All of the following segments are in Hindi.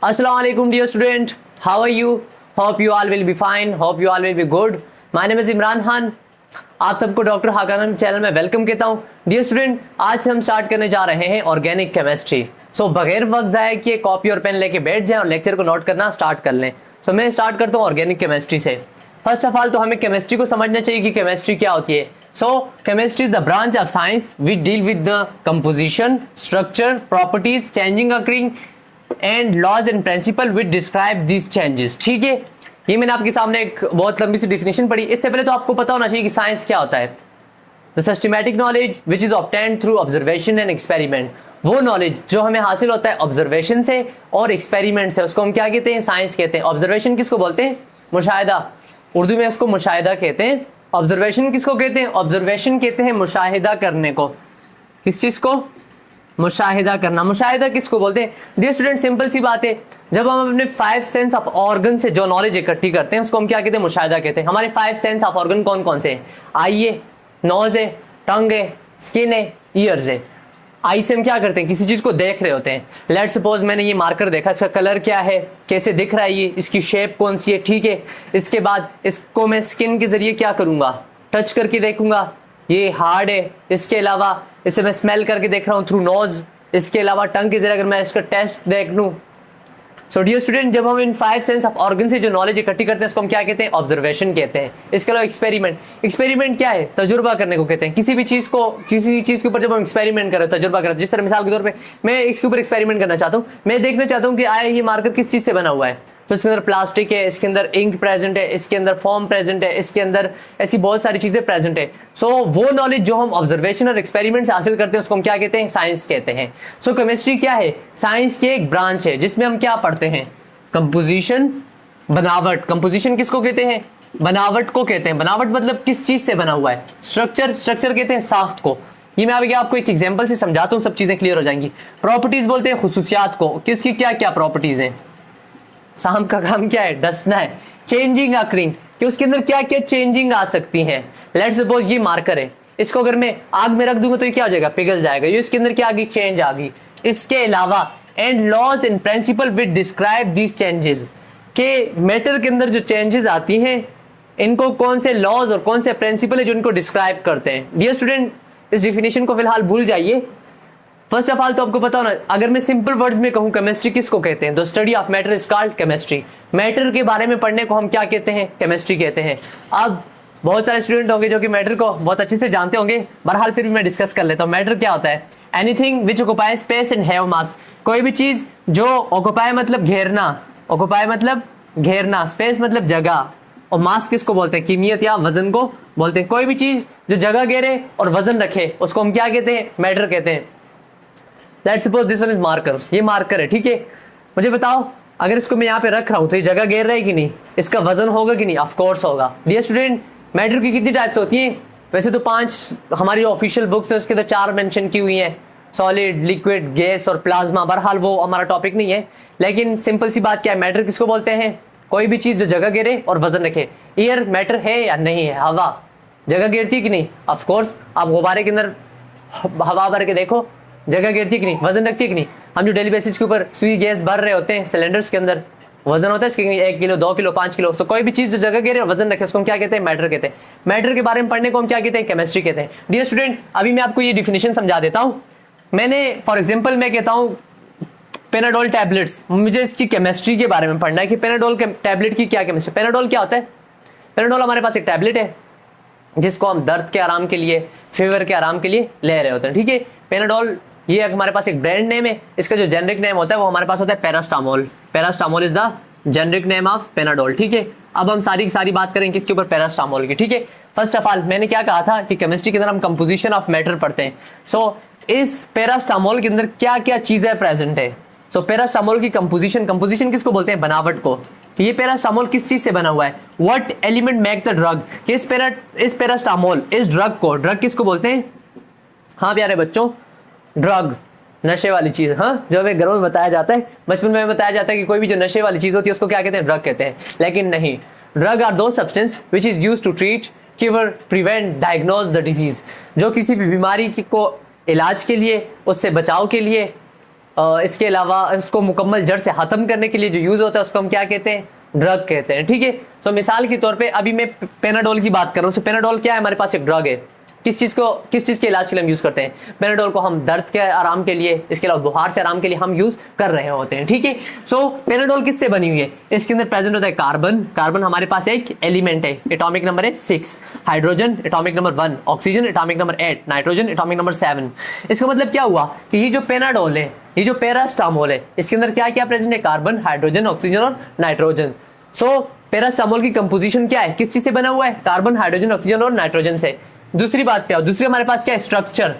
Assalamu alaikum dear student, how are you? Hope you all will be fine, hope you all will be good. My name is Imran Khan. आप सबको डॉक्टर हाकानम चैनल में वेलकम कहता हूँ. डियर स्टूडेंट, आज से हम स्टार्ट करने जा रहे हैं ऑर्गेनिक केमिस्ट्री. सो बगैर वक्त ज़ाया किए कॉपी और पेन लेके बैठ जाएं और लेक्चर को नोट करना स्टार्ट कर लें. सो मैं स्टार्ट करता हूँ ऑर्गेनिक केमिस्ट्री से. फर्स्ट ऑफ ऑल तो हमें केमिस्ट्री को समझना चाहिए कि केमिस्ट्री क्या होती है. So chemistry is the branch of science which deal with the composition, structure, properties, changing occurring and laws and principle which describe these changes. ठीक है, ये मैंने आपके सामने एक बहुत लंबी सी डिफिनेशन पढ़ी. इससे पहले तो आपको पता होना चाहिए कि साइंस क्या होता है. The systematic knowledge which is obtained through observation and experiment. वो नॉलेज जो हमें हासिल होता है ऑब्जर्वेशन से और एक्सपेरिमेंट से, उसको हम क्या कहते हैं? साइंस कहते हैं. ऑब्जर्वेशन किसको बोलते हैं? मुशाहिदा. उर्दू में इसको मुशाहिदा कहते हैं. ऑब्जर्वेशन किसको कहते हैं? ऑब्जर्वेशन कहते हैं मुशाहिदा करने को. किस चीज को? मुशाहिदा करना. मुशाहिदा किसको बोलते हैं? डियर स्टूडेंट, सिंपल सी बात है, जब हम अपने 5 सेंस ऑफ ऑर्गन से जो नॉलेज इकट्ठी करते हैं उसको हम क्या कहते हैं? मुशाहिदा कहते हैं. हमारे 5 सेंस ऑफ ऑर्गन कौन कौन से हैं? आई है, नोज है, टंग है, स्किन है, ईयर्स है. आई से हम क्या करते हैं? किसी चीज को देख रहे होते हैं. लेट्स सपोज मैंने ये मार्कर देखा, इसका कलर क्या है, कैसे दिख रहा है, ये इसकी शेप कौन सी है. ठीक है, इसके बाद इसको मैं स्किन के जरिए क्या करूंगा? टच करके देखूंगा, ये हार्ड है. इसके अलावा इसे मैं स्मेल करके देख रहा हूँ थ्रू नोज. इसके अलावा टंग के जरिए अगर मैं इसका टेस्ट देख लूँ. सो डियर स्टूडेंट, जब हम इन 5 सेंस ऑफ ऑर्गन से जो नॉलेज इकट्ठी करते हैं उसको हम क्या कहते हैं? ऑब्जर्वेशन कहते हैं. इसके अलावा एक्सपेरिमेंट. एक्सपेरिमेंट क्या है? तजुर्बा करने को कहते हैं. किसी भी चीज को, किसी चीज के ऊपर जब हम एक्सपेरिमेंट करें, तजुर्बा करें, जिस तरह मिसाल के तौर पे मैं इसके ऊपर एक्सपेरिमेंट करना चाहता हूँ. मैं देखना चाहता हूँ कि आया ये मार्कर किस चीज से बना हुआ है. तो इसके अंदर प्लास्टिक है, इसके अंदर इंक प्रेजेंट है, इसके अंदर फॉर्म प्रेजेंट है, इसके अंदर ऐसी बहुत सारी चीजें प्रेजेंट है. सो वो नॉलेज जो हम ऑब्जर्वेशन और एक्सपेरिमेंट से हासिल करते हैं उसको हम क्या कहते हैं? साइंस कहते हैं. सो केमिस्ट्री क्या है? साइंस की एक ब्रांच है जिसमें हम क्या पढ़ते हैं? कंपोजिशन, बनावट. कंपोजिशन किसको कहते हैं? बनावट को कहते हैं. बनावट मतलब किस चीज से बना हुआ है. स्ट्रक्चर, स्ट्रक्चर कहते हैं साख्त को. ये मैं अभी आपको एक एग्जांपल से समझाता हूँ, सब चीजें क्लियर हो जाएंगी. प्रॉपर्टीज बोलते हैं खुसूसियात को. किसकी क्या क्या प्रॉपर्टीज हैं? शाम का काम क्या है? डसना है. चेंजिंग अकरिंग, कि उसके अंदर क्या क्या चेंजिंग आ सकती हैं. लेट्स सपोज ये मार्कर है, इसको अगर मैं आग में रख दूंगा तो ये क्या हो जाएगा? पिघल जाएगा. ये इसके अंदर क्या आ गई? चेंज आ गई. इसके अलावा and laws and principle which describe these changes, के मैटर के अंदर जो चेंजेस आती हैं इनको कौन से लॉज और कौन से प्रिंसिपल है जो इनको डिस्क्राइब करते हैं. डियर स्टूडेंट, इस डिफिनेशन को फिलहाल भूल जाइए. फर्स्ट ऑफ ऑल तो आपको पता होना, अगर मैं सिंपल वर्ड्स में कहूं केमिस्ट्री किसको कहते हैं? The study of matter is called chemistry. Matter के बारे में पढ़ने को हम क्या कहते हैं? केमिस्ट्री कहते हैं. अब बहुत सारे स्टूडेंट होंगे जो कि मैटर को बहुत अच्छे से जानते होंगे, बहरहाल फिर भी मैं डिस्कस कर लेता हूं. मैटर क्या होता है? Anything which occupy space and have मास. कोई भी चीज जो ऑक्युपाई मतलब घेरना, ऑक्युपाई मतलब घेरना, स्पेस मतलब जगह, और मास किसको बोलते हैं? कीमियत या वजन को बोलते हैं. कोई भी चीज जो जगह घेरे और वजन रखे उसको हम क्या कहते हैं? मैटर कहते हैं. Let's suppose this one is marker. ये मार्कर है, ठीक है. मुझे बताओ, अगर इसको मैं यहाँ पे रख रहा हूँ तो ये जगह घेर रहा है कि नहीं? इसका वजन होगा कि नहीं? ऑफ कोर्स होगा. डियर स्टूडेंट, मैटर की कितनी टाइप्स होती हैं? वैसे तो 5 हमारी ऑफिशियल बुक्स है, उसके तो 4 मेंशन की हुई हैं, सॉलिड, लिक्विड, गैस और प्लाज्मा. बहरहाल वो हमारा टॉपिक नहीं है, लेकिन सिंपल सी बात क्या है, मैटर किसको बोलते हैं? कोई भी चीज जो जगह घेरे और वजन रखे. एयर मैटर है या नहीं है? हवा जगह घेरती कि नहीं? Of course. आप गुब्बारे के अंदर हवा भर के देखो, जगह घेरती कि नहीं? वजन रखती कि नहीं? हम जो डेली बेसिस के ऊपर सुई गैस भर रहे होते हैं सिलेंडर्स के अंदर, वजन होता है इसके 1 किलो, 2 किलो, 5 किलो. सो कोई भी चीज जो जगह घेरे और वजन रखे उसको हम क्या कहते हैं? मैटर कहते हैं. मैटर के बारे में पढ़ने को हम क्या कहते हैं? केमिस्ट्री कहते हैं. डियर स्टूडेंट, अभी मैं आपको ये डिफिनेशन समझा देता हूँ. मैंने फॉर एग्जांपल मैं कहता हूँ पेनाडोल टैबलेट्स, मुझे इसकी केमिस्ट्री के बारे में पढ़ना है कि पेनाडोल के टैबलेट की क्या केमिस्ट्री. पेनाडोल क्या होता है? पेनाडोल हमारे पास एक टैबलेट है जिसको हम दर्द के आराम के लिए, फीवर के आराम के लिए ले रहे होते हैं. ठीक है, पेनाडोल ये हमारे पास एक ब्रांड नेम है. इसका जो जेनरिक नेम होता है वो हमारे पास होता है paracetamol. Paracetamol is the generic name of Panadol. ठीक है, अब हम सारी की सारी बात करेंगे किसके ऊपर? पैरास्टामोल की. ठीक है, फर्स्ट ऑफ ऑल मैंने क्या कहा था कि केमिस्ट्री के अंदर हम कंपोजिशन ऑफ मैटर पढ़ते हैं. सो इस पैरास्टामोल के अंदर क्या क्या चीजें प्रेजेंट है? सो पैरास्टामोल की कंपोजिशन, कंपोजिशन किसको बोलते हैं? बनावट को. ये पैरास्टामोल किस चीज से बना हुआ है? What element make the drug. इस पैरास्टामोल, इस ड्रग को, ड्रग किसको बोलते हैं? हाँ प्यारे बच्चों, ड्रग नशे वाली चीज. हाँ, जो हमें घरों में बताया जाता है, बचपन में बताया जाता है कि कोई भी जो नशे वाली चीज होती है उसको क्या कहते हैं? ड्रग कहते हैं. लेकिन नहीं, drug are those substance which is used to treat, cure, prevent, diagnose the disease. जो किसी भी बीमारी को इलाज के लिए, उससे बचाव के लिए इसके अलावा इसको मुकम्मल जड़ से खत्म करने के लिए जो यूज होता है उसको हम क्या कहते हैं, ड्रग कहते हैं। ठीक है, तो मिसाल के तौर पे अभी मैं पेनाडोल की बात कर रहा हूँ। पेनाडोल क्या है, हमारे पास एक ड्रग है। किस चीज के इलाज के लिए हम यूज करते हैं पेनाडोल को, हम दर्द के आराम के लिए, इसके अलावा बुखार से आराम के लिए हम यूज कर रहे होते हैं। ठीक है, सो पेनाडोल किससे बनी हुई है, इसके अंदर प्रेजेंट होता है कार्बन। कार्बन हमारे पास एक एलिमेंट है, एटॉमिक नंबर है 6, hydrogen atomic number 1, oxygen atomic number 8, nitrogen atomic number 7। इसका मतलब क्या हुआ कि ये जो पेनाडोल है, ये जो पैरास्टामोल है, इसके अंदर क्या क्या प्रेजेंट है, कार्बन, हाइड्रोजन, ऑक्सीजन और नाइट्रोजन। सो पैरास्टामोल की कंपोजिशन क्या है, किस चीज से बना हुआ है, कार्बन, हाइड्रोजन, ऑक्सीजन और नाइट्रोजन से। दूसरी बात क्या है, दूसरी हमारे पास क्या है, स्ट्रक्चर,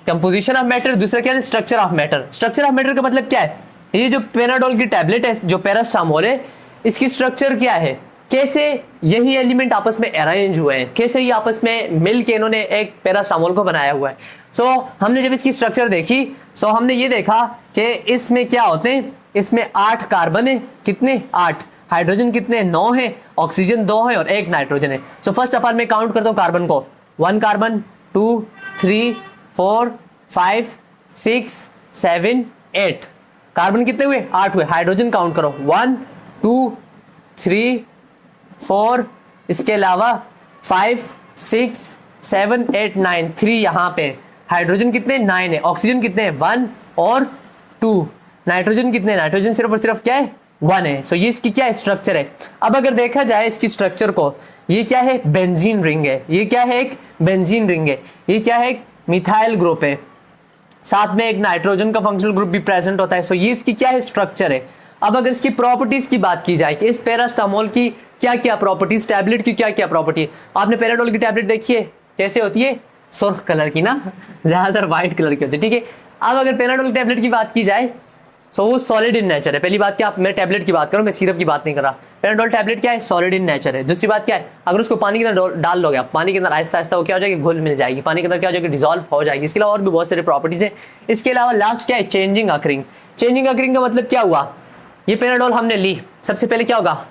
कंपोजिशन ऑफ मैटर। दूसरा क्या है, structure of matter. Structure of matter का मतलब क्या है, ये जो पेनाडोल की टैबलेट है, जो पैरास्टामोल है, इसकी स्ट्रक्चर क्या है, कैसे यही एलिमेंट आपस में अरेंज हुए हैं, कैसे ये आपस में मिल के इन्होंने एक पैरास्टामोल को बनाया हुआ है। सो हमने जब इसकी स्ट्रक्चर देखी, सो हमने ये देखा कि इसमें क्या होते हैं, इसमें 8 कार्बन है, कितने 8, हाइड्रोजन कितने 9 है, ऑक्सीजन 2 है और 1 नाइट्रोजन है। सो फर्स्ट ऑफ ऑल मैं काउंट करता हूँ कार्बन को, 1 कार्बन, 2, 3, 4, 5, 6, 7, 8। कार्बन कितने हुए, 8 हुए। हाइड्रोजन काउंट करो, 1, 2, 3, 4, इसके अलावा 5, 6, 7, 8, 9, 3 यहाँ पे। हाइड्रोजन कितने 9 है, ऑक्सीजन कितने 1 और 2, नाइट्रोजन कितने, नाइट्रोजन सिर्फ और सिर्फ क्या है 1 है। सो ये इसकी क्या है, स्ट्रक्चर है। अब अगर देखा जाए इसकी स्ट्रक्चर को, ये क्या है, बेंजीन रिंग है, ये क्या है, एक बेंजीन रिंग है, ये क्या है, एक मिथाइल ग्रुप है, साथ में एक नाइट्रोजन का फंक्शनल ग्रुप भी प्रेजेंट होता है। सो ये इसकी क्या है, स्ट्रक्चर है। अब अगर इसकी प्रॉपर्टीज की बात की जाए कि इस पैरास्टामोल की क्या क्या प्रॉपर्टीज, टैबलेट की क्या क्या प्रॉपर्टी। आपने पैराडोल की टैबलेट देखी है, कैसे होती है, सुर्ख कलर की ना, ज्यादातर व्हाइट कलर की होती है। ठीक है, अब अगर पैराडोल की टैबलेट की बात की जाए, सो वो सॉलिड इन नेचर है। पहली बात क्या, मैं टैबलेट की बात करूं, मैं सिरप की बात नहीं कर रहा। पैराडोल टैबलेट क्या है, सॉलिड इन नेचर है। दूसरी बात क्या है, अगर उसको पानी के अंदर डाल लोगे आप, पानी के अंदर आहिस्ता आहिस्ता वो क्या हो जाएगी, घुल मिल जाएगी, पानी के अंदर क्या हो जाएगी, डिजोल्व हो जाएगी। इसके अलावा और भी बहुत सारे प्रॉपर्टीज है। इसके अलावा लास्ट क्या है, चेंजिंग अकरिंग। चेंजिंग अकरिंग का मतलब क्या हुआ, ये पैराडोल हमने ली, सबसे पहले क्या होगा,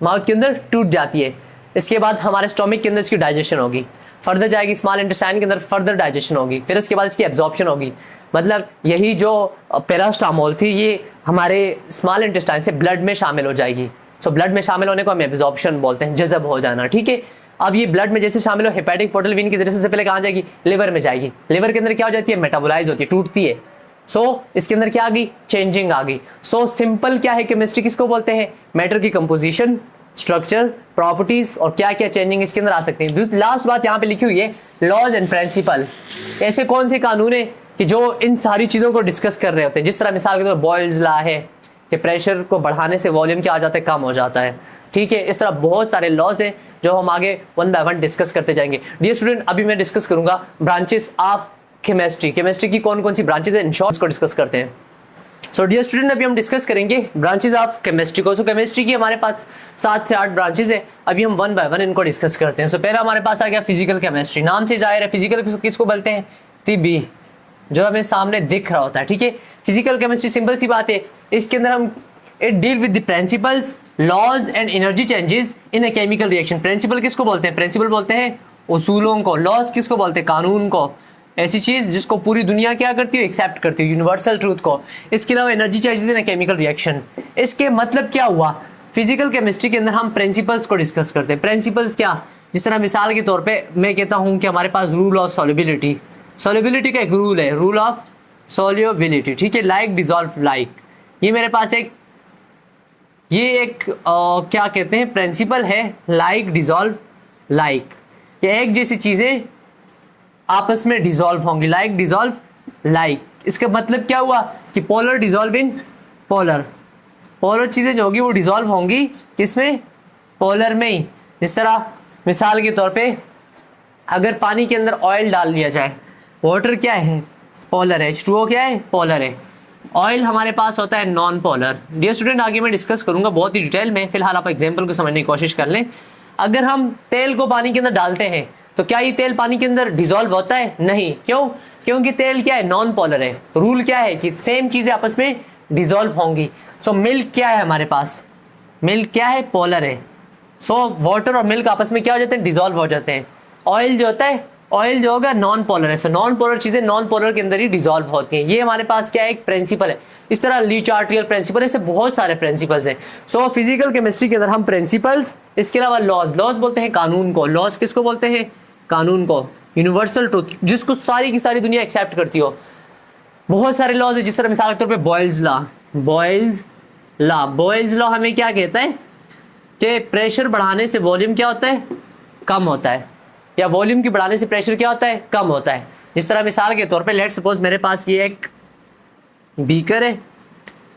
माउथ के अंदर टूट जाती है, इसके बाद हमारे स्टोमक के अंदर इसकी डाइजेशन होगी, फर्दर जाएगी स्मॉल इंटेस्टाइन के अंदर, फर्दर डाइजेशन होगी, फिर उसके बाद इसकी एब्जॉर्प्शन होगी। मतलब यही जो पैरास्टामोल थी ये हमारे स्मॉल इंटेस्टाइन से ब्लड में शामिल हो जाएगी। सो ब्लड में शामिल होने को हम एब्जॉर्प्शन बोलते हैं, जज़ब हो जाना। ठीक है, अब ये ब्लड में जैसे शामिल हो, हेपेटिक पोर्टल वेन की जरिए सबसे पहले कहाँ जाएगी, लिवर में जाएगी। लिवर के अंदर क्या हो जाती है, मेटाबोलाइज होती है, टूटती है। सो इसके अंदर क्या आ गई, चेंजिंग आ गई। सो सिंपल क्या है, केमिस्ट्री किसको बोलते हैं, मैटर की कंपोजिशन, स्ट्रक्चर, प्रॉपर्टीज और क्या क्या चेंजिंग इसके अंदर आ सकती है। लास्ट बात यहाँ पे लिखी हुई है, लॉज एंड प्रिंसिपल। ऐसे कौन से कानून है कि जो इन सारी चीजों को डिस्कस कर रहे होते हैं। जिस तरह मिसाल के तौर बॉयल्स लॉ है कि प्रेशर को बढ़ाने से वॉल्यूम क्या आ जाता है, कम हो जाता है। ठीक है, इस तरह बहुत सारे लॉज हैं जो हम आगे वन बाय वन डिस्कस करते जाएंगे। डियर स्टूडेंट, अभी मैं डिस्कस करूंगा ब्रांचेस ऑफ केमिस्ट्री। केमिस्ट्री की कौन कौन सी ब्रांचेस है, इन शॉर्ट को डिस्कस करते हैं। सो डियर स्टूडेंट, अभी हम डिस्कस करेंगे ब्रांचेस ऑफ केमिस्ट्री को। सो केमिस्ट्री की हमारे पास 7 से 8 ब्रांचेस है। अभी हम वन बाय वन इनको डिस्कस करते हैं। सो पहला हमारे पास आ गया फिजिकल केमिस्ट्री। नाम से जाहिर है फिजिकल किसको बोलते हैं, तिब्बी, जो हमें सामने दिख रहा होता है। ठीक है, फिजिकल केमिस्ट्री सिंपल सी बात है, इसके अंदर हम it deal with the principles, laws and energy changes in a chemical reaction. Principle किसको बोलते हैं, प्रिंसिपल बोलते हैं उसूलों को। लॉज किसको बोलते हैं, कानून को, ऐसी चीज जिसको पूरी दुनिया क्या करती है, एक्सेप्ट करती है, यूनिवर्सल ट्रूथ को। इसके अलावा energy changes in a chemical reaction. इसके मतलब क्या हुआ, फिजिकल केमिस्ट्री के अंदर हम प्रिंसिपल्स को डिस्कस करते हैं। प्रिंसिपल्स क्या, जिस तरह मिसाल के तौर पे मैं कहता हूं कि हमारे पास रूल ऑफ सॉल्युबिलिटी, सॉल्युबिलिटी का एक रूल है, रूल ऑफ सॉल्युबिलिटी। ठीक है, लाइक डिसॉल्व लाइक, ये मेरे पास एक क्या कहते हैं, प्रिंसिपल है, लाइक डिसॉल्व लाइक। ये एक जैसी चीजें आपस में डिसॉल्व होंगी, लाइक डिसॉल्व लाइक। इसका मतलब क्या हुआ कि polar dissolve in polar, polar चीजें जो होगी वो डिसॉल्व होंगी किसमें, पोलर में ही। जिस तरह मिसाल के तौर पे अगर पानी के अंदर ऑयल डाल दिया जाए, वाटर क्या है, पोलर है, H2O क्या है, पोलर है। ऑयल हमारे पास होता है नॉन पोलर। डियर स्टूडेंट, आगे मैं डिस्कस करूंगा बहुत ही डिटेल में, फिलहाल आप एग्जांपल को समझने की कोशिश कर लें। अगर हम तेल को पानी के अंदर डालते हैं तो क्या ये तेल पानी के अंदर डिसॉल्व होता है, नहीं। क्यों, क्योंकि तेल क्या है, नॉन पोलर है। रूल क्या है कि सेम चीजें आपस में डिसॉल्व होंगी। सो मिल्क क्या है हमारे पास, मिल्क क्या है, पोलर है। सो वाटर और मिल्क आपस में क्या हो जाते हैं, डिसॉल्व हो जाते हैं। ऑयल जो होता है, ऑयल जो होगा नॉन पोलर है, सो नॉन पोलर चीजें नॉन पोलर के अंदर ही डिसॉल्व होती हैं। ये हमारे पास क्या है, एक प्रिंसिपल है। इस तरह ली चार्टियल प्रिंसिपल, ऐसे बहुत सारे प्रिंसिपल्स हैं। सो फिजिकल केमिस्ट्री के अंदर हम प्रिंसिपल्स, इसके अलावा लॉज, लॉज बोलते हैं कानून को। लॉज किसको बोलते हैं? कानून को। यूनिवर्सल ट्रूथ, जिसको सारी की सारी दुनिया एक्सेप्ट करती हो। बहुत सारे लॉज है, जिस तरह मिसाल के तौर पे Boyle's law. Boyle's law, Boyle's law हमें क्या कहता है कि प्रेशर बढ़ाने से वॉल्यूम क्या होता है, कम होता है, या वॉल्यूम की बढ़ाने से प्रेशर क्या होता है, कम होता है। जिस तरह मिसाल के तौर पे लेट्स सपोज मेरे पास ये एक बीकर है,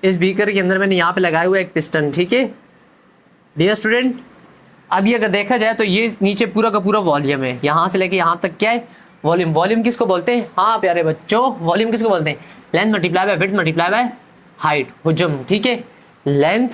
इस बीकर के अंदर मैंने यहाँ पे लगाया हुआ एक पिस्टन, ठीक है डियर स्टूडेंट। अब ये अगर देखा जाए तो ये नीचे पूरा का पूरा वॉल्यूम है, यहाँ से लेके यहाँ तक क्या है, वॉल्यूम। वॉल्यूम किसको बोलते हैं? हाँ प्यारे बच्चों, वॉल्यूम किसको बोलते हैं? Length multiply by width multiply by height, हुजम, ठीक है। लेंथ,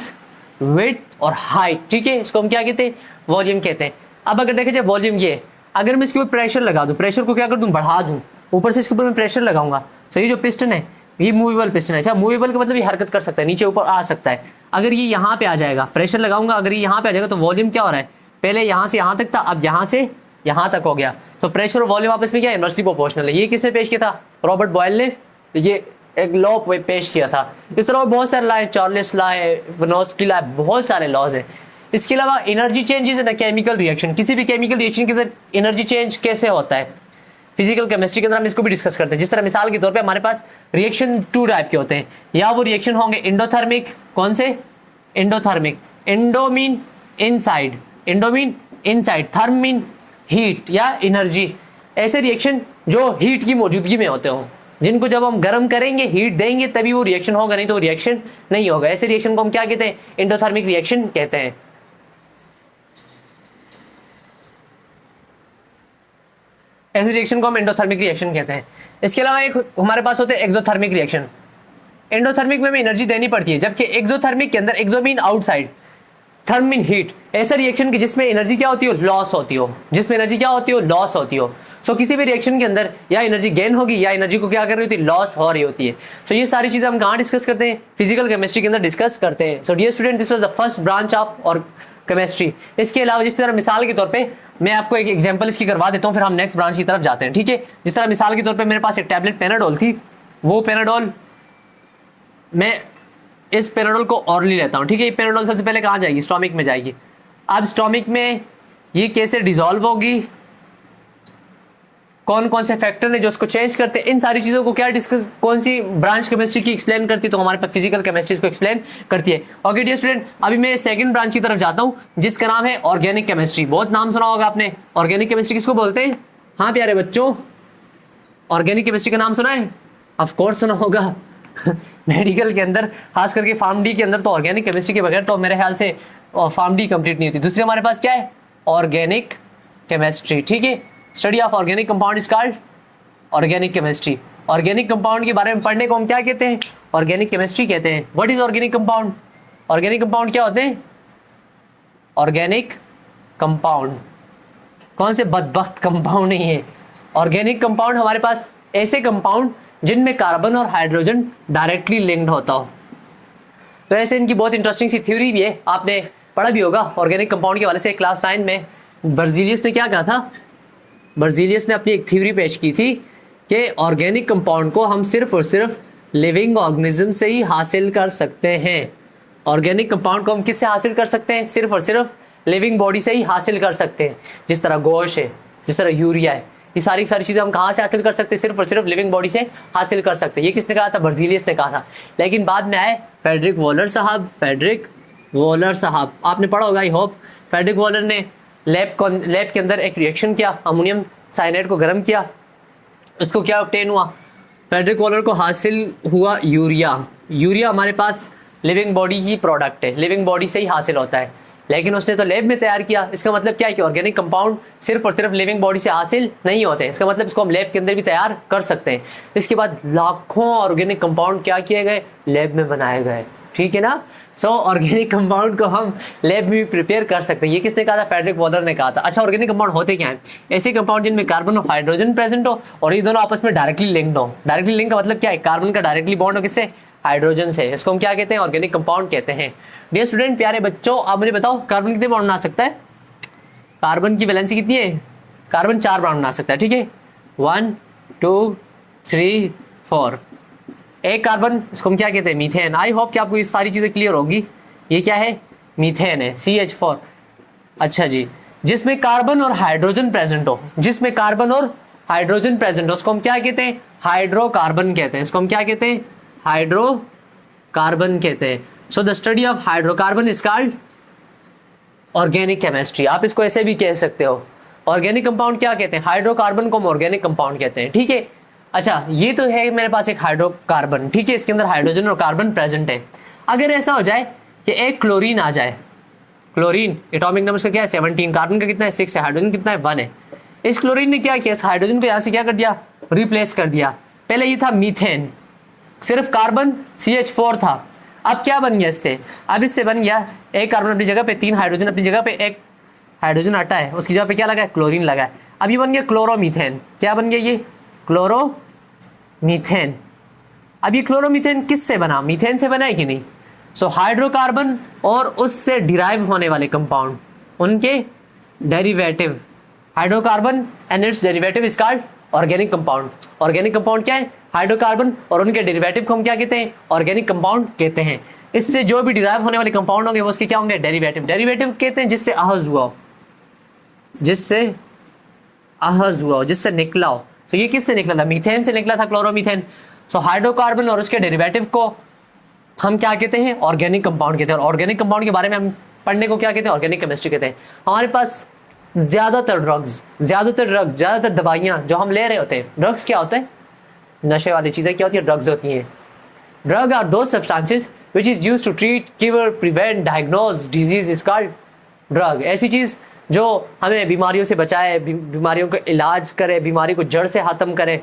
विड्थ और हाइट, ठीक है, इसको हम क्या कहते हैं? वॉल्यूम कहते हैं। अब अगर देखा जाए वॉल्यूम ये, अगर मैं इसके ऊपर प्रेशर लगा दूं, प्रेशर को क्या कर दूं, बढ़ा दूं, ऊपर से इसके ऊपर मैं प्रेशर लगाऊंगा, तो ये जो पिस्टन है ये मूवेबल पिस्टन है। अच्छा, मूवेबल का मतलब ये हरकत कर सकता है, नीचे ऊपर आ सकता है। अगर ये यहाँ पे आ जाएगा, प्रेशर लगाऊंगा, अगर ये यहाँ पे आ जाएगा तो वॉल्यूम क्या हो रहा है, पहले यहाँ से यहाँ तक था, अब यहाँ से यहाँ तक हो गया। तो प्रेशर और वॉल्यूम आपस में क्या, इनवर्सली प्रोपोर्शनल है। ये किसने पेश किया था? रॉबर्ट बॉयल ने ये एक लॉ पेश किया था। इस तरह बहुत सारे लॉ है, चार्ल्स लॉ है, वनोस्की लॉ है, बहुत सारे लॉज है। इसके अलावा एनर्जी चेंजेस इन केमिकल रिएक्शन, किसी भी केमिकल रिएक्शन के अंदर एनर्जी चेंज कैसे होता है, फिजिकल केमिस्ट्री के अंदर हम इसको भी डिस्कस करते हैं। जिस तरह मिसाल के तौर पे हमारे पास रिएक्शन 2 टाइप के होते हैं, या वो रिएक्शन होंगे एंडोथर्मिक, कौन से? Endothermic. Endo mean inside, endo mean inside, therm mean heat या एनर्जी। ऐसे रिएक्शन जो हीट की मौजूदगी में होते हो, जिनको जब हम गर्म करेंगे, हीट देंगे, तभी वो रिएक्शन होगा, नहीं तो रिएक्शन नहीं होगा। ऐसे रिएक्शन को हम क्या कहते हैं? एंडोथर्मिक रिएक्शन कहते हैं। ऐसे रिएक्शन को हम एंडोथर्मिक रिएक्शन कहते हैं। इसके अलावा एक हमारे पास होते हैं एक्सोथर्मिक रिएक्शन। एंडोथर्मिक में हमें एनर्जी देनी पड़ती है, जबकि एक्सोथर्मिक के अंदर, exo mean outside, therm mean heat. ऐसा रिएक्शन की जिसमें एनर्जी क्या होती हो, लॉस होती हो, जिसमें एनर्जी क्या होती हो, लॉस होती हो। सो किसी भी रिएक्शन के अंदर या एनर्जी गेन होगी या एनर्जी को क्या कर रही होती है, लॉस हो रही होती है। सो ये सारी चीजें हम कहाँ डिस्कस करते हैं? फिजिकल केमिस्ट्री के अंदर डिस्कस करते हैं। So dear student, this was the first branch of our chemistry. इसके अलावा जिस तरह मिसाल के तौर पे मैं आपको एक एग्जांपल इसकी करवा देता हूँ, फिर हम नेक्स्ट ब्रांच की तरफ जाते हैं, ठीक है। जिस तरह मिसाल के तौर पे मेरे पास एक टैबलेट पेनाडोल थी, वो पेनाडोल मैं इस पेनाडोल को ऑरली लेता हूँ, ठीक है। ये पेनाडोल सबसे पहले कहाँ जाएगी? स्टोमिक में जाएगी। अब स्टोमिक में ये कैसे डिसॉल्व होगी, कौन कौन से फैक्टर ने जो उसको चेंज करते हैं, इन सारी चीजों को क्या डिस्कस, कौन सी ब्रांच केमिस्ट्री की एक्सप्लेन करती है? तो हमारे पास फिजिकल केमिस्ट्री को एक्सप्लेन करती है। ओके डियर स्टूडेंट, अभी मैं सेकंड ब्रांच की तरफ जाता हूं, जिसका नाम है ऑर्गेनिक केमिस्ट्री। बहुत नाम सुना होगा आपने। ऑर्गेनिक केमिस्ट्री किसको बोलते हैं? हाँ प्यारे बच्चों, ऑर्गेनिक केमिस्ट्री का नाम सुना है? ऑफकोर्स सुना होगा। मेडिकल के अंदर, खास करके फार्म डी के अंदर, तो ऑर्गेनिक केमिस्ट्री के बगैर तो मेरे ख्याल से फार्म डी कंप्लीट नहीं होती। दूसरी हमारे पास क्या है? ऑर्गेनिक केमिस्ट्री, ठीक है। Study of organic compound is called organic chemistry. Organic compound के बारे में पढ़ने को हम क्या कहते हैं? ऑर्गेनिक केमिस्ट्री कहते हैं। What is organic compound? Organic compound क्या होते हैं? ऑर्गेनिक कंपाउंड कौन से बदबख्त कंपाउंड नहीं है। ऑर्गेनिक कंपाउंड हमारे पास ऐसे कंपाउंड जिनमें कार्बन और हाइड्रोजन डायरेक्टली लिंक्ड होता हो। तो ऐसे इनकी बहुत इंटरेस्टिंग सी थ्योरी भी है, आपने पढ़ा भी होगा ऑर्गेनिक कंपाउंड के हवाले से। क्लास 9 में बर्जीलियस ने क्या कहा था? बर्जीलियस ने अपनी एक थ्योरी पेश की थी कि ऑर्गेनिक कंपाउंड को हम सिर्फ और सिर्फ लिविंग ऑर्गेनिज्म से ही हासिल कर सकते हैं। ऑर्गेनिक कंपाउंड को हम किससे हासिल कर सकते हैं? सिर्फ और सिर्फ लिविंग बॉडी से ही हासिल कर सकते हैं। जिस तरह गोश है, जिस तरह यूरिया है, ये सारी चीज़ें हम कहाँ से हासिल कर सकते हैं? सिर्फ और सिर्फ लिविंग बॉडी से हासिल कर सकते हैं। ये किसने कहा था? बर्जीलियस ने कहा था। लेकिन बाद में आए फ्रेडरिक वॉलर साहब। फ्रेडरिक वॉलर साहब आपने पढ़ा होगा, आई होप। फ्रेडरिक वॉलर ने लैब के अंदर एक रिएक्शन किया, अमोनियम साइनाइड को गर्म किया, उसको क्या ऑब्टेन हुआ? फ्रेडरिक वॉलर को हासिल हुआ यूरिया। यूरिया हमारे पास लिविंग बॉडी की प्रोडक्ट है, लिविंग बॉडी से ही हासिल होता है। लेकिन उसने तो लैब में तैयार किया। इसका मतलब क्या है कि ऑर्गेनिक कंपाउंड सिर्फ और सिर्फ लिविंग बॉडी से हासिल नहीं होते। इसका मतलब इसको हम लैब के अंदर भी तैयार कर सकते हैं। इसके बाद लाखों ऑर्गेनिक कंपाउंड क्या किए गए? लैब में बनाए गए, ठीक है ना। सो ऑर्गेनिक कंपाउंड को हम लैब में भी प्रिपेयर कर सकते हैं। ये किसने कहा था? फ्रेडरिक वॉलर ने कहा था। अच्छा, ऑर्गेनिक कंपाउंड होते क्या हैं? ऐसे कंपाउंड जिनमें कार्बन और हाइड्रोजन प्रेजेंट हो और ये दोनों आपस में डायरेक्टली लिंक्ड हो। डायरेक्टली लिंक का मतलब क्या है? कार्बन का डायरेक्टली बॉन्ड हो किससे? हाइड्रोजन से। इसको हम क्या कहते हैं? ऑर्गेनिक कंपाउंड कहते हैं। डियर स्टूडेंट, प्यारे बच्चों, आप मुझे बताओ कार्बन कितने बॉन्ड बना सकता है? कार्बन की वैलेंसी कितनी है? कार्बन 4 बॉन्ड बना सकता है, ठीक है, 1 2 3 4। एक कार्बन, इसको हम क्या कहते हैं, मीथेन। आई होप कि आपको ये सारी चीज़ें क्लियर होगी। ये क्या है, मीथेन है, CH4। अच्छा जी, जिसमें कार्बन और हाइड्रोजन प्रेजेंट हो, जिसमें कार्बन और हाइड्रोजन प्रेजेंट हो, उसको हम क्या कहते हैं, हाइड्रोकार्बन कहते हैं। इसको हम क्या कहते हैं, हाइड्रोकार्बन कहते हैं। So the study of hydrocarbon is called organic chemistry. आप इसको ऐसे भी कह सकते हो। ऑर्गेनिक कंपाउंड क्या कहते हैं, हाइड्रोकार्बन को हम ऑर्गेनिक कंपाउंड कहते हैं, ठीक है। अच्छा, ये तो है मेरे पास एक हाइड्रोकार्बन, ठीक है, इसके अंदर हाइड्रोजन और कार्बन प्रेजेंट है। अगर ऐसा हो जाए कि एक क्लोरीन आ जाए, क्लोरीन एटॉमिक नंबर का क्या है 17, कार्बन का कितना है 6 है, हाइड्रोजन कितना है 1 है। इस क्लोरीन ने क्या किया, इस हाइड्रोजन को यहाँ से क्या कर दिया, रिप्लेस कर दिया। पहले ये था मीथेन, सिर्फ कार्बन CH4 था। अब क्या बन गया इससे, अब इससे बन गया एक कार्बन अपनी जगह पे, 3 हाइड्रोजन अपनी जगह पे, एक हाइड्रोजन हटा है, उसकी जगह पे क्या लगा है, क्लोरीन लगा है। अब ये बन गया क्लोरोमीथेन। क्या बन गया ये, क्लोरोमीथेन। अब ये क्लोरोमीथेन किससे बना, मीथेन से बना है कि नहीं। सो हाइड्रोकार्बन और उससे डिराइव होने वाले कंपाउंड, उनके derivative, hydrocarbon and it's derivative is called organic compound. Organic compound क्या है, हाइड्रोकार्बन और उनके डेरिवेटिव को हम क्या कहते हैं, ऑर्गेनिक कंपाउंड कहते हैं। इससे जो भी डिराइव होने वाले कंपाउंड होंगे वो उसके क्या होंगे, डेरिवेटिव। डेरिवेटिव कहते हैं जिससे अहज हुआ हो, जिससे अहज हुआ हो, जिससे निकला हो। तो ये किससे निकला था, मीथेन से निकला था, क्लोरोमीथेन। सो हाइड्रोकार्बन और उसके डेरिवेटिव को हम क्या कहते हैं, ऑर्गेनिक कंपाउंड कहते हैं। और ऑर्गेनिक कंपाउंड के बारे में हम पढ़ने को क्या कहते हैं, ऑर्गेनिक केमिस्ट्री कहते हैं। हमारे पास ज्यादातर ड्रग्स, दवाइयाँ जो हम ले रहे होते हैं, ड्रग्स क्या होते हैं, नशे वाली चीज़ें क्या होती है, ड्रग्स होती हैं। Drug are those substances which is used to treat, cure, prevent, diagnose disease is called drug. ऐसी चीज़ जो हमें बीमारियों से बचाए, बीमारियों का इलाज करे, बीमारी को जड़ से खत्म करे,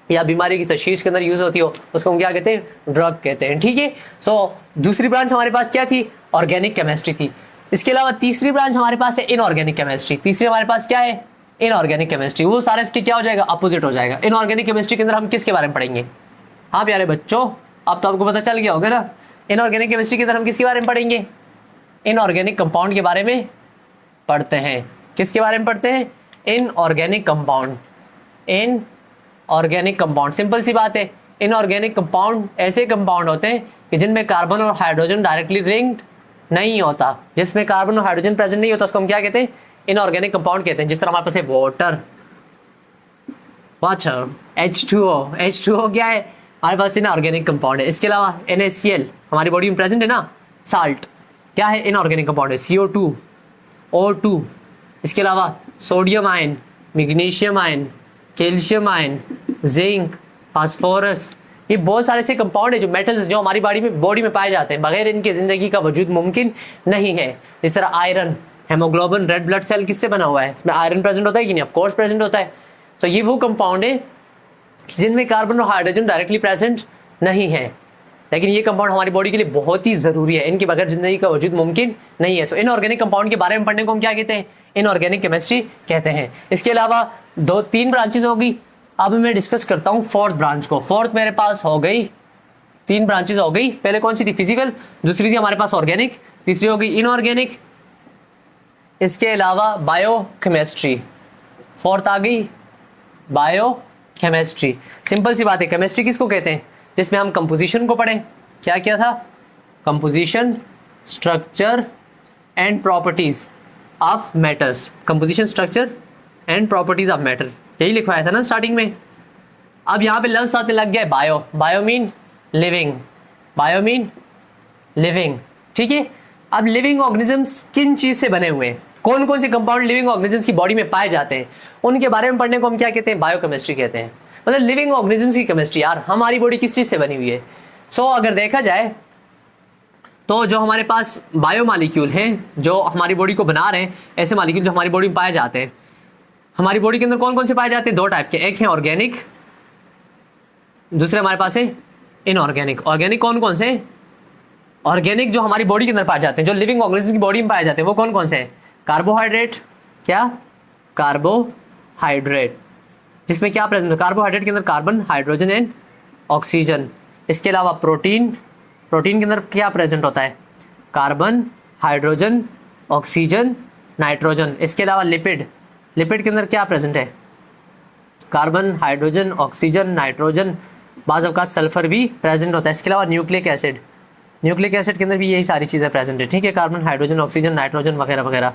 या बीमारी की तशखीस के अंदर यूज होती हो, उसको हम क्या कहते हैं, ड्रग कहते हैं, ठीक है। सो दूसरी ब्रांच हमारे पास क्या थी, ऑर्गेनिक केमिस्ट्री थी। इसके अलावा तीसरी ब्रांच हमारे पास है इनऑर्गेनिक केमिस्ट्री। तीसरी हमारे पास क्या है, इनऑर्गेनिक केमिस्ट्री। वो सारे इसके क्या हो जाएगा, अपोजिट हो जाएगा। इनऑर्गेनिक केमिस्ट्री के अंदर हम किसके बारे में पढ़ेंगे, हाँ प्यारे बच्चों, अब तो आपको पता चल गया होगा ना। इनऑर्गेनिक केमिस्ट्री के अंदर हम किसके बारे में पढ़ेंगे, इनऑर्गेनिक कंपाउंड के बारे में पढ़ते हैं। किसके बारे में पढ़ते हैं, inorganic compound. Inorganic compound, simple सी बात है। इनऑर्गेनिक कंपाउंड ऐसे कंपाउंड होते हैं कि जिनमें कार्बन और हाइड्रोजन डायरेक्टली लिंक्ड नहीं होता। जिसमें कार्बन और हाइड्रोजन प्रेजेंट नहीं होता उसको हम क्या कहते हैं, इनऑर्गेनिक कंपाउंड कहते हैं। जिस तरह हमारे पास है वाटर, H2O क्या है, हमारे पास इनऑर्गेनिक कंपाउंड है। इसके अलावा NaCl हमारी बॉडी में प्रेजेंट है ना, साल्ट क्या है, इनऑर्गेनिक कंपाउंड है। CO2, O2, इसके अलावा sodium ion, magnesium ion, calcium ion, zinc, phosphorus, ये बहुत सारे ऐसे कंपाउंड है जो मेटल्स जो हमारी बॉडी में पाए जाते हैं, बगैर इनके जिंदगी का वजूद मुमकिन नहीं है। इस तरह iron, haemoglobin, red blood cell किससे बना हुआ है, इसमें आयरन प्रेजेंट होता है कि नहीं, ऑफ कोर्स प्रेजेंट होता है। तो ये वो कंपाउंड है जिनमें कार्बन और हाइड्रोजन डायरेक्टली प्रेजेंट नहीं है, लेकिन ये कंपाउंड हमारी बॉडी के लिए बहुत ही जरूरी है। इनके बगैर जिंदगी का वजूद मुमकिन नहीं है। सो इनऑर्गेनिक कंपाउंड के बारे में पढ़ने को हम क्या कहते हैं, इनऑर्गेनिक केमिस्ट्री कहते हैं। इसके अलावा 2-3 ब्रांचेस होगी। अब मैं डिस्कस करता हूँ फोर्थ ब्रांच को। फोर्थ मेरे पास हो गई, 3 ब्रांचेस हो गई। पहले कौन सी थी, फिजिकल, दूसरी थी हमारे पास ऑर्गेनिक, तीसरी हो गई इनऑर्गेनिक। इसके अलावा बायोकेमिस्ट्री, फोर्थ आ गई बायोकेमिस्ट्री। सिंपल सी बात है, केमिस्ट्री किसको कहते हैं, जिसमें हम कंपोजिशन को पढ़ें। क्या क्या था, composition, structure and properties of matters. Composition, structure and properties of matter, यही लिखवाया था ना स्टार्टिंग में। अब यहाँ पे लफ्ज आने लग गया है bio. Bio mean living, bio mean living, ठीक है। अब लिविंग ऑर्गेनिजम्स किन चीज से बने हुए हैं, कौन कौन से कंपाउंड लिविंग ऑर्गेनिजम्स की बॉडी में पाए जाते हैं, उनके बारे में पढ़ने को हम क्या कहते हैं, बायोकेमिस्ट्री कहते हैं। मतलब लिविंग ऑर्गेनिजम्स की केमिस्ट्री। यार हमारी बॉडी किस चीज से बनी हुई है। सो अगर देखा जाए तो जो हमारे पास बायो मालिक्यूल हैं जो हमारी बॉडी को बना रहे हैं, ऐसे मालिक्यूल जो हमारी बॉडी में पाए जाते हैं। हमारी बॉडी के अंदर कौन कौन से पाए जाते हैं, 2 टाइप के, एक है ऑर्गेनिक, दूसरे हमारे पास है इनऑर्गेनिक। ऑर्गेनिक कौन कौन से, ऑर्गेनिक जो हमारी बॉडी के अंदर पाए जाते हैं, जो लिविंग ऑर्गेनिज्म की बॉडी में पाए जाते हैं, वो कौन कौन से हैं, कार्बोहाइड्रेट, क्या, कार्बोहाइड्रेट, जिसमें क्या प्रेजेंट है, कार्बोहाइड्रेट के अंदर कार्बन, हाइड्रोजन एंड ऑक्सीजन। इसके अलावा प्रोटीन, प्रोटीन के अंदर क्या प्रेजेंट होता है, कार्बन, हाइड्रोजन, ऑक्सीजन, नाइट्रोजन। इसके अलावा लिपिड, लिपिड के अंदर क्या प्रेजेंट है? कार्बन, हाइड्रोजन, ऑक्सीजन, नाइट्रोजन, बाज़ अवकाश सल्फर भी प्रेजेंट होता है। इसके अलावा न्यूक्लिक एसिड, न्यूक्लिक एसिड के अंदर भी यही सारी चीज़ें प्रेजेंट है, ठीक है, कार्बन, हाइड्रोजन, ऑक्सीजन, नाइट्रोजन वगैरह वगैरह,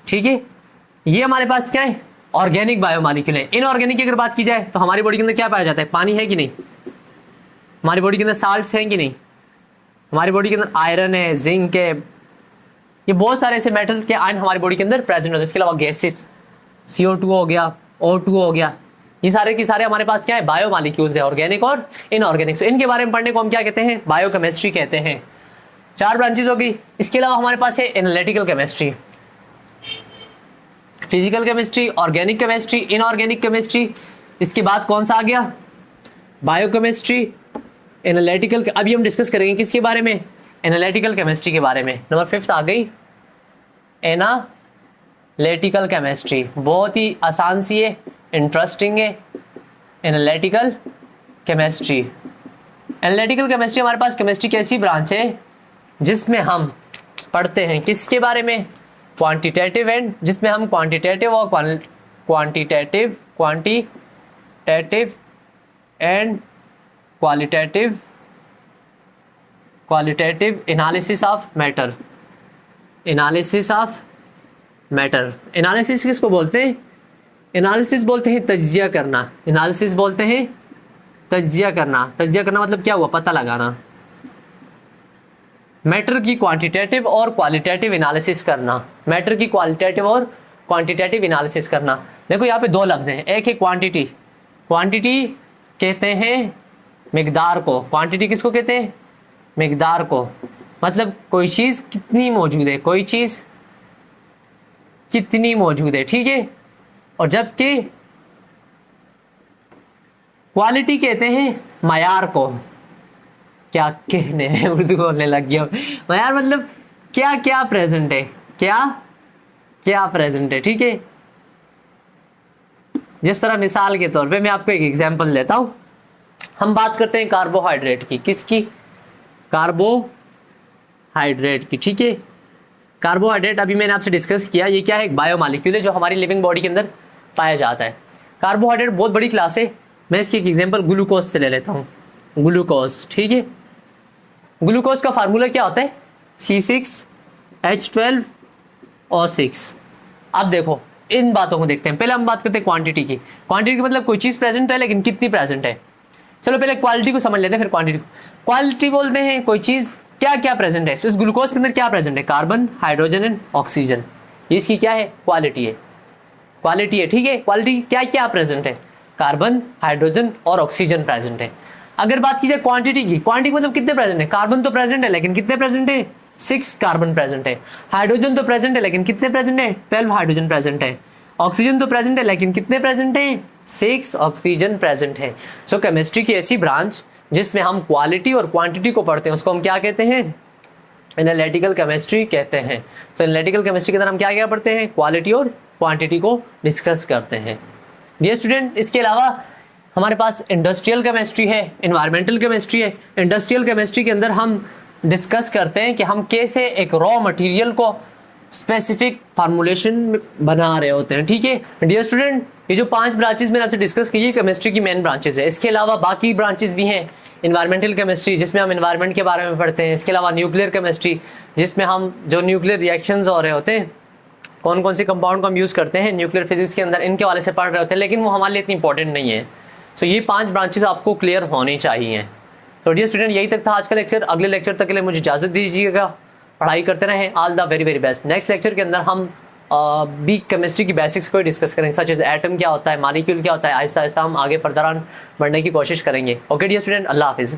ठीक है। ये हमारे पास क्या है? ऑर्गेनिक बायोमॉलिक्यूल है। इनऑर्गेनिक की अगर बात की जाए तो हमारी बॉडी के अंदर क्या पाया जाता है? पानी है कि नहीं? हमारी बॉडी के अंदर साल्ट्स हैं कि नहीं? हमारी बॉडी के अंदर आयरन है, जिंक है, ये बहुत सारे ऐसे मेटल के आयन हमारी बॉडी के अंदर प्रेजेंट होते हैं। इसके अलावा गैसेस, CO2 हो गया, O2 हो गया, ये सारे के सारे हमारे पास क्या है? बायोमॉलिक्यूल्स है, ऑर्गेनिक और इनऑर्गेनिक। तो इनके बारे में पढ़ने को हम क्या कहते हैं? बायोकेमिस्ट्री कहते हैं। 4 ब्रांचेस हो गई। इसके अलावा हमारे पास है analytical chemistry, physical chemistry, organic chemistry, inorganic chemistry. इसके बाद कौन सा आ गया? Biochemistry, analytical. अभी हम डिस्कस करेंगे किसके बारे में? एनालिटिकल केमिस्ट्री के बारे में। नंबर 5 आ गई एनालिटिकल केमिस्ट्री। बहुत ही आसान सी है, इंटरेस्टिंग है एनालिटिकल केमिस्ट्री। एनालिटिकल केमिस्ट्री हमारे पास केमिस्ट्री की ऐसी ब्रांच है जिसमें हम पढ़ते हैं किसके बारे में? क्वांटिटेटिव एंड, जिसमें हम क्वांटिटेटिव और quantitative and qualitative analysis of matter. Analysis of matter, analysis किसको बोलते हैं? एनालिसिस बोलते हैं तज्जिया करना। एनालिसिस बोलते हैं तज्जिया करना। तज्जिया करना मतलब क्या हुआ? पता लगाना। मैटर की क्वांटिटेटिव और क्वालिटेटिव एनालिसिस करना। मैटर की क्वालिटेटिव और क्वांटिटेटिव एनालिसिस करना। देखो यहाँ पे 2 लफ्ज हैं। एक है क्वांटिटी। क्वांटिटी कहते हैं मिकदार को। क्वांटिटी किसको कहते हैं? मिकदार को। मतलब कोई चीज़ कितनी मौजूद है, कोई चीज़ कितनी मौजूद है, ठीक है। और जबकि क्वालिटी कहते हैं मयार को। क्या कहने में उर्दू बोलने लग गया। मयार मतलब क्या क्या प्रेजेंट है, क्या क्या प्रेजेंट है, ठीक है। जिस तरह मिसाल के तौर पे मैं आपको एक एग्जांपल लेता हूं। हम बात करते हैं कार्बोहाइड्रेट की। किसकी? कार्बोहाइड्रेट की, ठीक है। कार्बोहाइड्रेट अभी मैंने आपसे डिस्कस किया, ये क्या है? एक बायोमॉलिक्यूल है जो हमारी लिविंग बॉडी के अंदर पाया जाता है। कार्बोहाइड्रेट बहुत बड़ी क्लास है। मैं इसकी एक एग्जांपल ग्लूकोज से ले लेता हूँ। ग्लूकोज, ठीक है। ग्लूकोज का फार्मूला क्या होता है? C6H12O6। अब देखो इन बातों को देखते हैं। पहले हम बात करते हैं क्वांटिटी की। क्वांटिटी का मतलब कोई चीज़ प्रेजेंट है लेकिन कितनी प्रेजेंट है। चलो पहले क्वालिटी को समझ लेते हैं, फिर क्वांटिटी को। क्वालिटी बोलते हैं कोई चीज़ क्या क्या प्रेजेंट है। तो इस ग्लूकोज के अंदर क्या प्रेजेंट है? Carbon, hydrogen and oxygen. ये इसकी क्या है? क्वालिटी है। क्वालिटी है, ठीक है। क्वालिटी क्या क्या प्रेजेंट है? कार्बन, हाइड्रोजन और ऑक्सीजन प्रेजेंट है। अगर बात की जाए क्वांटिटी की, क्वांटिटी मतलब कितने प्रेजेंट है? कार्बन तो प्रेजेंट है लेकिन कितने प्रेजेंट है? 6 कार्बन प्रेजेंट है। हाइड्रोजन तो प्रेजेंट है लेकिन कितने प्रेजेंट है? 12 हाइड्रोजन प्रेजेंट है। ऑक्सीजन तो प्रेजेंट है लेकिन कितने प्रेजेंट है? 6 ऑक्सीजन प्रेजेंट है। सो केमिस्ट्री की ऐसी ब्रांच जिसमें हम क्वालिटी और क्वांटिटी को पढ़ते हैं उसको हम क्या कहते हैं? एनालिटिकल केमिस्ट्री कहते हैं। तो एनालिटिकल केमिस्ट्री के अंदर हम क्या क्या पढ़ते हैं? क्वालिटी और क्वांटिटी को डिस्कस करते हैं। डियर स्टूडेंट, इसके अलावा हमारे पास इंडस्ट्रियल केमिस्ट्री है, एनवायरमेंटल केमिस्ट्री है। इंडस्ट्रियल केमिस्ट्री के अंदर हम डिस्कस करते हैं कि हम कैसे एक रॉ मटेरियल को स्पेसिफिक फार्मूलेशन बना रहे होते हैं, ठीक है। डियर स्टूडेंट, ये जो 5 ब्रांचेस मैंने आपसे डिस्कस की है केमिस्ट्री की मेन ब्रांचेस है। इसके अलावा बाकी ब्रांचेस भी हैं। एनवायरमेंटल केमिस्ट्री जिसमें हम एनवायरनमेंट के बारे में पढ़ते हैं। इसके अलावा न्यूक्लियर केमिस्ट्री जिसमें हम जो न्यूक्लियर रिएक्शंस हो रहे होते हैं, कौन कौन से कंपाउंड को हम यूज़ करते हैं न्यूक्लियर फिजिक्स के अंदर, इनके वाले से पढ़ रहे होते हैं, लेकिन वो हमारे लिए इतनी इंपॉर्टेंट नहीं है। सो ये 5 ब्रांचेस आपको क्लियर होनी चाहिए। तो डियर स्टूडेंट, यही तक था आज का लेक्चर। अगले लेक्चर तक के लिए मुझे इजाज़त दीजिएगा। पढ़ाई करते रहें। All the very very best. Next lecture के अंदर हम भी केमिस्ट्री की बेसिक्स को डिस्कस करेंगे, सच एज एटम क्या होता है, मॉलिक्यूल क्या होता है। आहिस्ता आहिस्ता हम आगे फर्दर ऑन बढ़ने की कोशिश करेंगे। ओके डियर स्टूडेंट, अल्लाह हाफिज़।